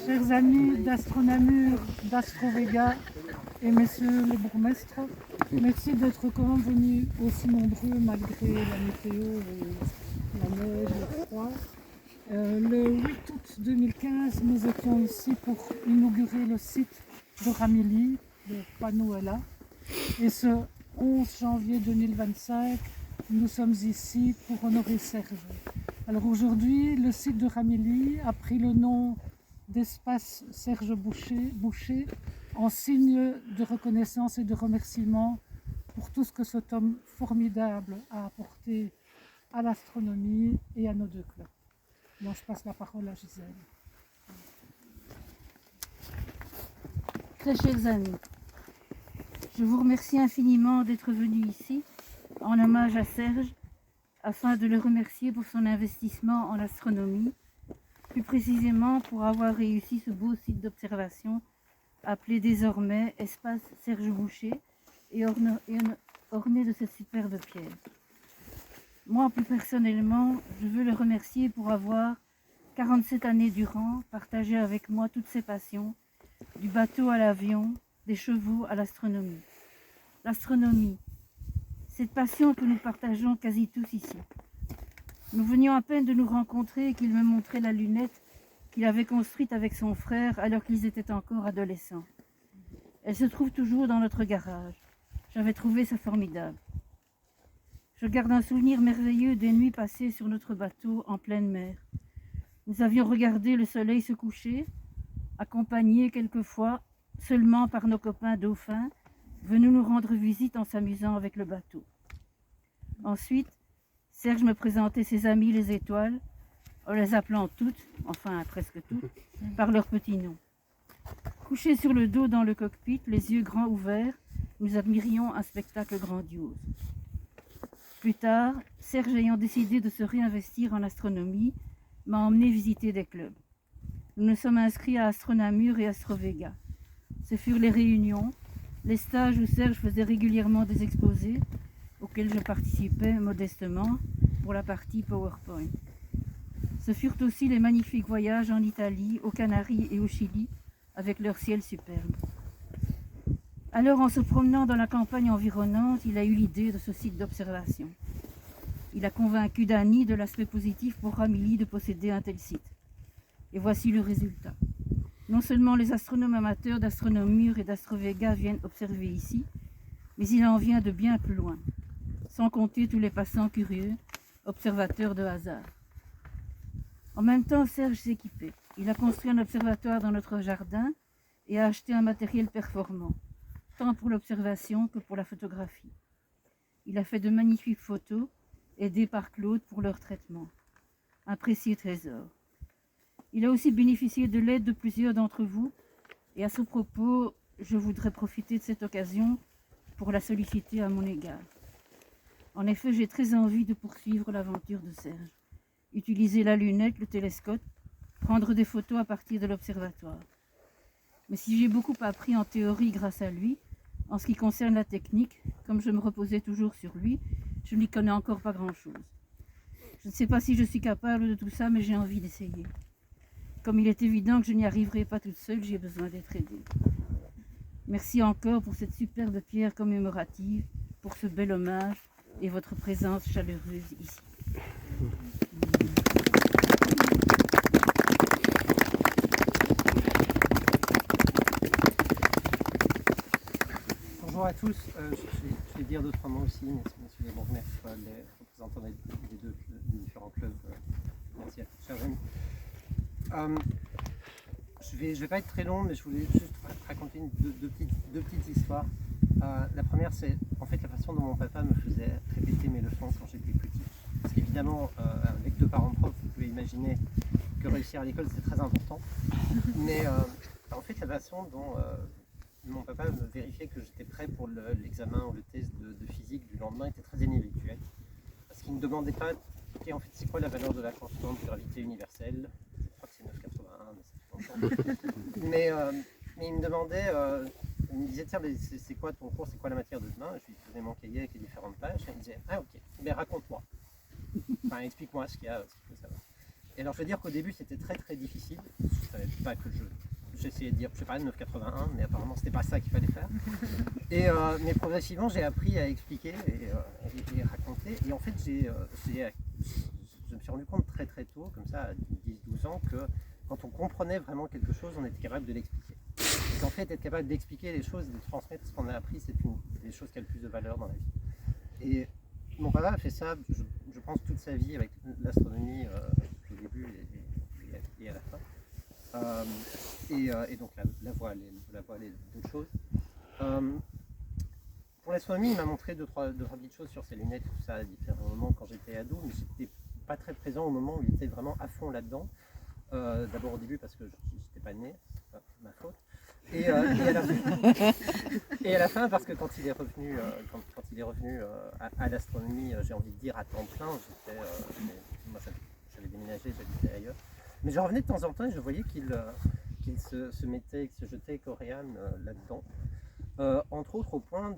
Chers amis d'Astronamur, d'Astrovega et messieurs les bourgmestres, merci d'être quand même venus aussi nombreux malgré la météo et la neige, le froid. Le 8 août 2015, nous étions ici pour inaugurer le site de Ramilly, le panneau est là. Et ce 11 janvier 2025, nous sommes ici pour honorer Serge. Alors aujourd'hui, le site de Ramilly a pris le nom d'espace Serge Boucher en signe de reconnaissance et de remerciement pour tout ce que cet homme formidable a apporté à l'astronomie et à nos deux clubs. Donc je passe la parole à Gisèle. Très chers amis, je vous remercie infiniment d'être venus ici en hommage à Serge afin de le remercier pour son investissement en astronomie, plus précisément pour avoir réussi ce beau site d'observation appelé désormais Espace Serge Boucher et orné de cette superbe pierre. Moi, plus personnellement, je veux le remercier pour avoir, 47 années durant, partagé avec moi toutes ses passions, du bateau à l'avion, des chevaux à l'astronomie. L'astronomie, cette passion que nous partageons quasi tous ici. Nous venions à peine de nous rencontrer et qu'il me montrait la lunette qu'il avait construite avec son frère alors qu'ils étaient encore adolescents. Elle se trouve toujours dans notre garage. J'avais trouvé ça formidable. Je garde un souvenir merveilleux des nuits passées sur notre bateau en pleine mer. Nous avions regardé le soleil se coucher, accompagnés quelquefois seulement par nos copains dauphins, venus nous rendre visite en s'amusant avec le bateau. Ensuite, Serge me présentait ses amis les étoiles, en les appelant toutes, enfin presque toutes, par leurs petits noms. Couchés sur le dos dans le cockpit, les yeux grands ouverts, nous admirions un spectacle grandiose. Plus tard, Serge ayant décidé de se réinvestir en astronomie, m'a emmené visiter des clubs. Nous nous sommes inscrits à Astronamur et Astrovega. Ce furent les réunions, les stages où Serge faisait régulièrement des exposés, auxquels je participais modestement pour la partie PowerPoint. Ce furent aussi les magnifiques voyages en Italie, aux Canaries et au Chili, avec leur ciel superbe. Alors, en se promenant dans la campagne environnante, il a eu l'idée de ce site d'observation. Il a convaincu Dany de l'aspect positif pour Ramilly de posséder un tel site. Et voici le résultat. Non seulement les astronomes amateurs d'Astronamur et d'Astrovega viennent observer ici, mais il en vient de bien plus loin, sans compter tous les passants curieux, observateurs de hasard. En même temps, Serge s'équipait. Il a construit un observatoire dans notre jardin et a acheté un matériel performant, tant pour l'observation que pour la photographie. Il a fait de magnifiques photos, aidé par Claude pour leur traitement. Un précieux trésor. Il a aussi bénéficié de l'aide de plusieurs d'entre vous, et à ce propos, je voudrais profiter de cette occasion pour la solliciter à mon égard. En effet, j'ai très envie de poursuivre l'aventure de Serge. Utiliser la lunette, le télescope, prendre des photos à partir de l'observatoire. Mais si j'ai beaucoup appris en théorie grâce à lui, en ce qui concerne la technique, comme je me reposais toujours sur lui, je n'y connais encore pas grand-chose. Je ne sais pas si je suis capable de tout ça, mais j'ai envie d'essayer. Comme il est évident que je n'y arriverai pas toute seule, j'ai besoin d'être aidée. Merci encore pour cette superbe pierre commémorative, pour ce bel hommage et votre présence chaleureuse ici. Bonjour à tous, je vais dire deux, trois mots aussi, messieurs les bourgmestres, les représentants des différents clubs. Merci à tous, chers amis. Je vais pas être très long, mais je voulais juste raconter deux petites histoires. La première, c'est en fait la façon dont mon papa me faisait répéter mes leçons quand j'étais petit. Parce qu'évidemment, avec deux parents profs, vous pouvez imaginer que réussir à l'école, c'est très important. Mais en fait, la façon dont mon papa me vérifiait que j'étais prêt pour l'examen ou le test de physique du lendemain était très inhabituel. Parce qu'il ne me demandait pas, ok, en fait, c'est quoi la valeur de la constante de gravité universelle? Je crois que c'est 9,81, mais c'est longtemps. mais il me demandait, il me disait, tiens, mais c'est quoi ton cours, c'est quoi la matière de demain? Je lui donnais mon cahier avec les différentes pages, et il me disait, ah ok, mais raconte-moi. Enfin, explique-moi ce qu'il faut savoir. Et alors, je veux dire qu'au début, c'était très très difficile. Je savais pas que j'essayais de dire, je sais pas, 9,81, mais apparemment c'était pas ça qu'il fallait faire. Mais progressivement j'ai appris à expliquer et raconter. Et en fait je me suis rendu compte très très tôt, comme ça à 10-12 ans, que quand on comprenait vraiment quelque chose, on était capable de l'expliquer. Et qu'en fait être capable d'expliquer les choses et de transmettre ce qu'on a appris, c'est une des choses qui a le plus de valeur dans la vie. Et mon papa a fait ça, je pense, toute sa vie avec l'astronomie au début et à la fin. Et donc la voile et d'autres choses. Pour l'astronomie, il m'a montré deux, trois petites choses sur ses lunettes, tout ça à différents moments quand j'étais ado, mais j'étais pas très présent au moment où il était vraiment à fond là-dedans. D'abord au début parce que j'étais pas né, c'est pas ma faute. Et à la fin parce que quand il est revenu, à l'astronomie, j'ai envie de dire à temps plein, moi j'avais déménagé, j'habitais ailleurs. Mais je revenais de temps en temps et je voyais qu'il se jetait avec Oriane là-dedans. Entre autres au point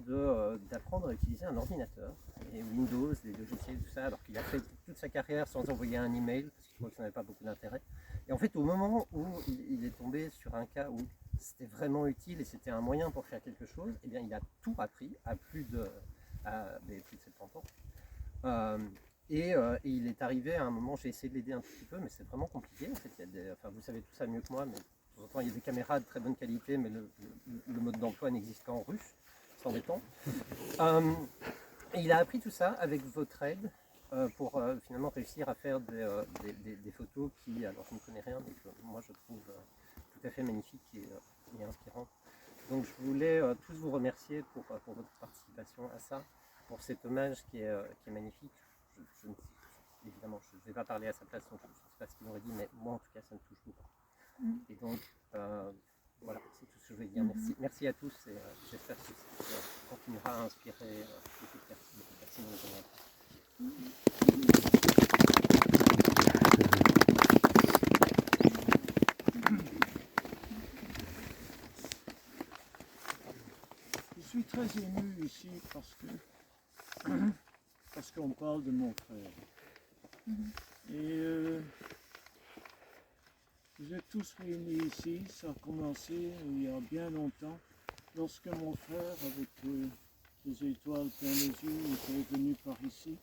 d'apprendre à utiliser un ordinateur, et Windows, les logiciels, tout ça, alors qu'il a fait toute sa carrière sans envoyer un email, parce qu'il trouvait que ça n'avait pas beaucoup d'intérêt. Et en fait, au moment où il est tombé sur un cas où c'était vraiment utile et c'était un moyen pour faire quelque chose, eh bien, il a tout appris à plus de 70 ans. Et il est arrivé à un moment, j'ai essayé de l'aider un petit peu, mais c'est vraiment compliqué. En fait, vous savez tout ça mieux que moi, mais de temps en temps, il y a des caméras de très bonne qualité, mais le mode d'emploi n'existe qu'en russe, c'est embêtant. Et il a appris tout ça avec votre aide pour finalement réussir à faire des photos qui, alors je ne connais rien, mais que moi je trouve tout à fait magnifiques et inspirantes. Donc je voulais tous vous remercier pour votre participation à ça, pour cet hommage qui est magnifique. Évidemment, je ne vais pas parler à sa place, donc je ne sais pas ce qu'il aurait dit, mais moi en tout cas ça me touche beaucoup. Et donc voilà, c'est tout ce que je voulais dire. Merci à tous et j'espère que ça continuera à inspirer beaucoup de personnes dans le domaine. Je suis très ému ici parce qu'on parle de mon frère. Et vous êtes tous réunis ici, ça a commencé il y a bien longtemps, lorsque mon frère, avec des étoiles plein les yeux, était venu par ici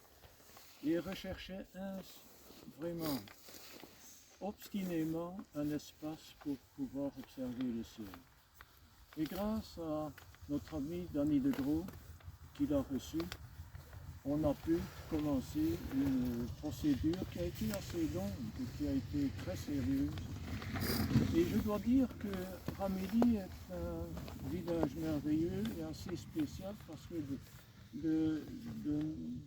et recherchait vraiment, obstinément, un espace pour pouvoir observer le ciel. Et grâce à notre ami Danny Degros, qui l'a reçu, on a pu commencer une procédure qui a été assez longue et qui a été très sérieuse. Et je dois dire que Ramilly est un village merveilleux et assez spécial parce que le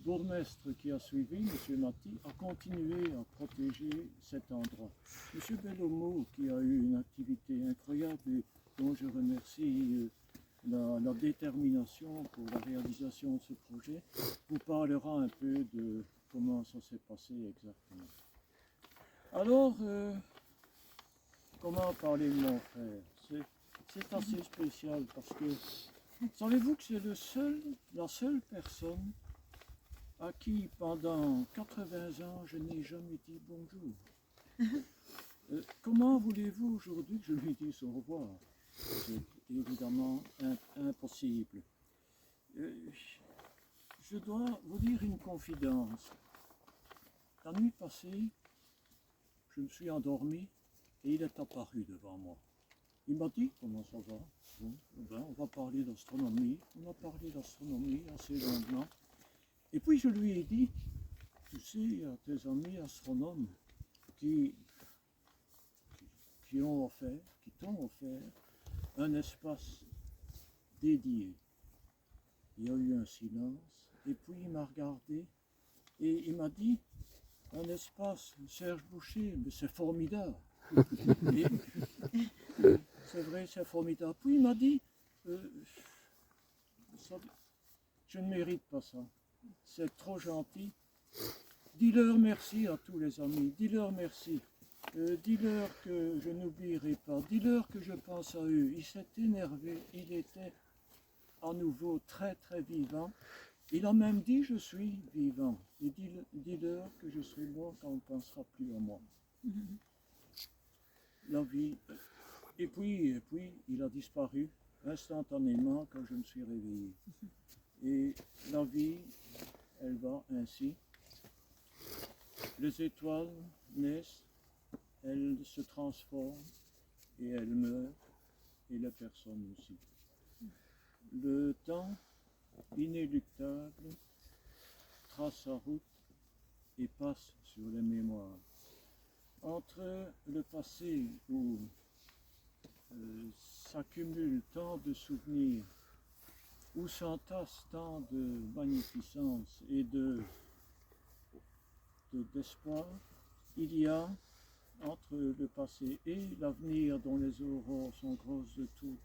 bourgmestre qui a suivi, M. Matti, a continué à protéger cet endroit. M. Bellomo, qui a eu une activité incroyable et dont je remercie la détermination pour la réalisation de ce projet, vous parlera un peu de comment ça s'est passé exactement. Alors, comment parler de mon frère? C'est assez spécial parce que, savez-vous que c'est la seule personne à qui pendant 80 ans je n'ai jamais dit bonjour. Comment voulez-vous aujourd'hui que je lui dise au revoir? C'est évidemment impossible. Je dois vous dire une confidence. La nuit passée, je me suis endormi et il est apparu devant moi. Il m'a dit, comment ça va? Bon, ben, on va parler d'astronomie. On a parlé d'astronomie assez longuement. Et puis je lui ai dit, tu sais, il y a tes amis astronomes qui t'ont offert un espace dédié. Il y a eu un silence, et puis il m'a regardé et il m'a dit, un espace, Serge Boucher, mais c'est formidable. C'est vrai, c'est formidable. Puis il m'a dit, je ne mérite pas ça, c'est trop gentil. Dis-leur merci à tous les amis, dis-leur merci. Dis-leur que je n'oublierai pas, dis-leur que je pense à eux. Il s'est énervé, il était à nouveau très très vivant. Il a même dit je suis vivant. Et dis-leur que je serai mort quand on ne pensera plus à moi. la vie. Et puis, il a disparu instantanément quand je me suis réveillé. Et la vie, elle va ainsi. Les étoiles naissent, elles se transforment et elles meurent, et les personnes aussi. Le temps inéluctable trace sa route et passe sur les mémoires. Entre le passé où s'accumulent tant de souvenirs, où s'entassent tant de magnificence et d'espoir, il y a entre le passé et l'avenir dont les aurores sont grosses de tout,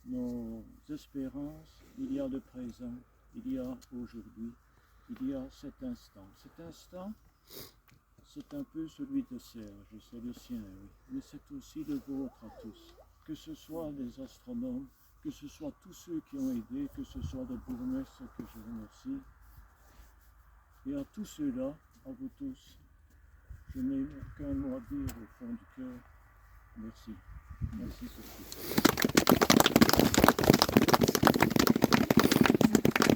nos espérances, il y a le présent, il y a aujourd'hui, il y a cet instant. Cet instant, c'est un peu celui de Serge, c'est le sien, oui, mais c'est aussi le vôtre à tous. Que ce soit les astronomes, que ce soit tous ceux qui ont aidé, que ce soit le bourgmestre que je remercie, et à tous ceux-là, à vous tous, je n'ai qu'un mot à dire au fond du cœur. Merci. Merci Sophie.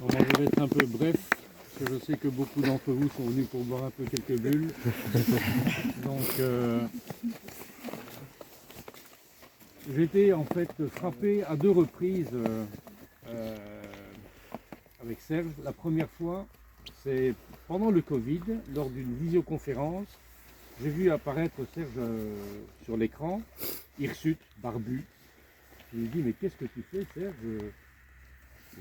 Bon, moi, je vais être un peu bref, parce que je sais que beaucoup d'entre vous sont venus pour boire un peu quelques bulles. Donc, j'ai été en fait frappé à 2 reprises avec Serge. La première fois, c'est pendant le Covid, lors d'une visioconférence. J'ai vu apparaître Serge sur l'écran, hirsute, barbu. Je lui ai dit, mais qu'est-ce que tu fais, Serge?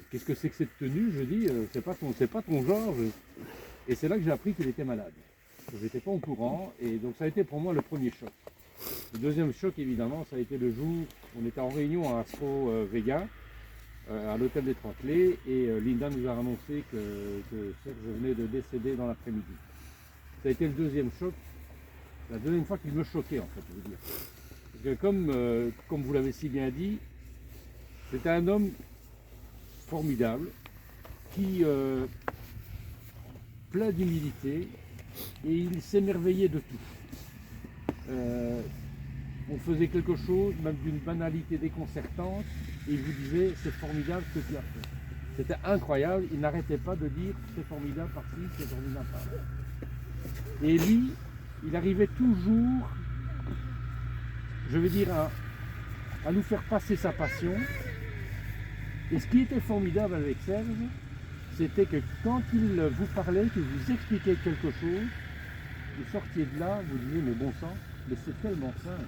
Qu'est-ce que c'est que cette tenue? Je dis, c'est pas ton genre. Et c'est là que j'ai appris qu'il était malade. Je n'étais pas au courant, et donc ça a été pour moi le premier choc. Le deuxième choc, évidemment, ça a été le jour où on était en réunion à Astro Vega, à l'hôtel des Trois-Clés, et Linda nous a annoncé que Serge venait de décéder dans l'après-midi. Ça a été le deuxième choc, la deuxième fois qu'il me choquait, en fait, je veux dire. Parce que comme vous l'avez si bien dit, c'était un homme formidable, qui plein d'humilité, et il s'émerveillait de tout. On faisait quelque chose, même d'une banalité déconcertante, et il vous disait, c'est formidable ce que tu as fait. C'était incroyable, il n'arrêtait pas de dire, c'est formidable par-ci, c'est formidable par-là. Et lui, il arrivait toujours, je veux dire, à nous faire passer sa passion. Et ce qui était formidable avec Serge, c'était que quand il vous parlait, qu'il vous expliquait quelque chose, vous sortiez de là, vous disiez, mais bon sang, mais c'est tellement simple.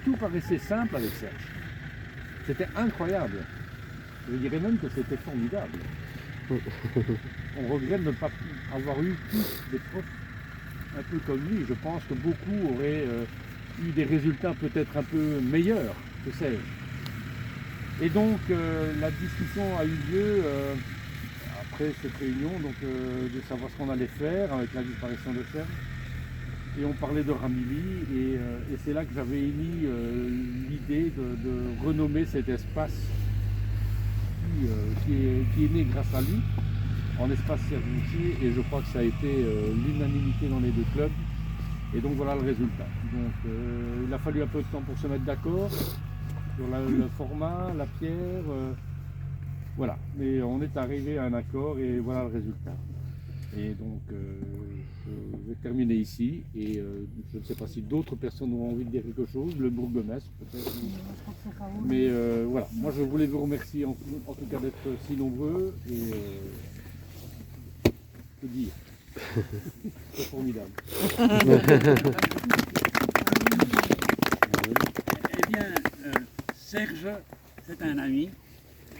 Tout paraissait simple avec Serge. C'était incroyable. Je dirais même que c'était formidable. On regrette de ne pas avoir eu tous des profs un peu comme lui. Je pense que beaucoup auraient eu des résultats peut-être un peu meilleurs que Serge. Et donc la discussion a eu lieu après cette réunion, donc, de savoir ce qu'on allait faire avec la disparition de Serge. Et on parlait de Ramilly, et c'est là que j'avais émis l'idée de renommer cet espace qui est né grâce à lui, en espace Serge Moutier, et je crois que ça a été l'unanimité dans les 2 clubs. Et donc voilà le résultat. Donc il a fallu un peu de temps pour se mettre d'accord sur le format, la pierre, voilà. Mais on est arrivé à un accord et voilà le résultat. Et donc je vais terminer ici, et je ne sais pas si d'autres personnes ont envie de dire quelque chose, le bourgmestre peut-être. Mais voilà, moi je voulais vous remercier en tout cas d'être si nombreux, et que dire, c'est formidable. Eh bien, Serge, c'est un ami,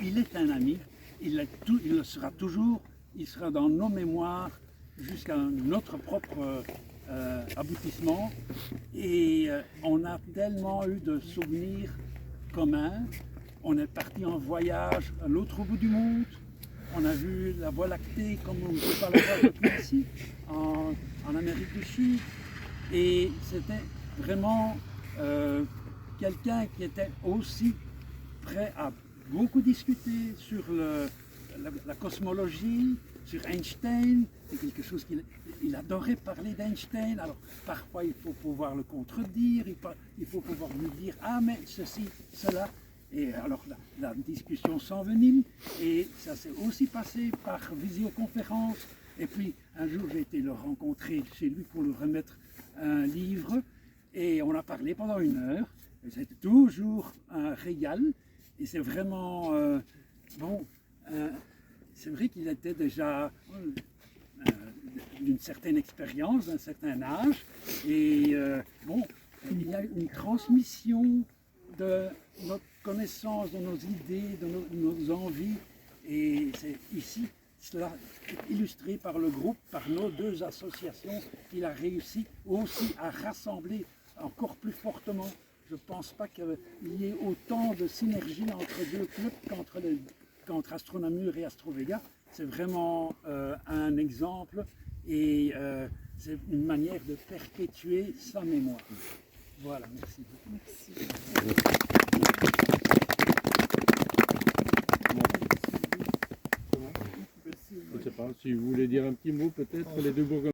il est un ami, il le sera toujours, il sera dans nos mémoires jusqu'à notre propre aboutissement. Et on a tellement eu de souvenirs communs. On est parti en voyage à l'autre bout du monde. On a vu la Voie lactée comme on ne peut pas la voir depuis ici, en Amérique du Sud. Et c'était vraiment quelqu'un qui était aussi prêt à beaucoup discuter sur la cosmologie, sur Einstein. C'est quelque chose qu'il adorait parler d'Einstein. Alors parfois il faut pouvoir le contredire, il faut pouvoir lui dire ah mais ceci, cela. Et alors la discussion s'envenime et ça s'est aussi passé par visioconférence. Et puis un jour j'ai été le rencontrer chez lui pour lui remettre un livre et on a parlé pendant 1 heure. Et c'était toujours un régal et c'est vraiment bon. C'est vrai qu'il était déjà d'une certaine expérience, d'un certain âge, et bon, il y a une transmission de notre connaissance, de nos idées, de nos envies, et c'est ici, cela est illustré par le groupe, par nos 2 associations, qu'il a réussi aussi à rassembler encore plus fortement. Je ne pense pas qu'il y ait autant de synergie entre 2 clubs qu'entre Astronamur et Astrovega. C'est vraiment un exemple et c'est une manière de perpétuer sa mémoire. Voilà, merci. Je ne sais pas si vous voulez dire un petit mot peut-être, les 2 Bourgogne.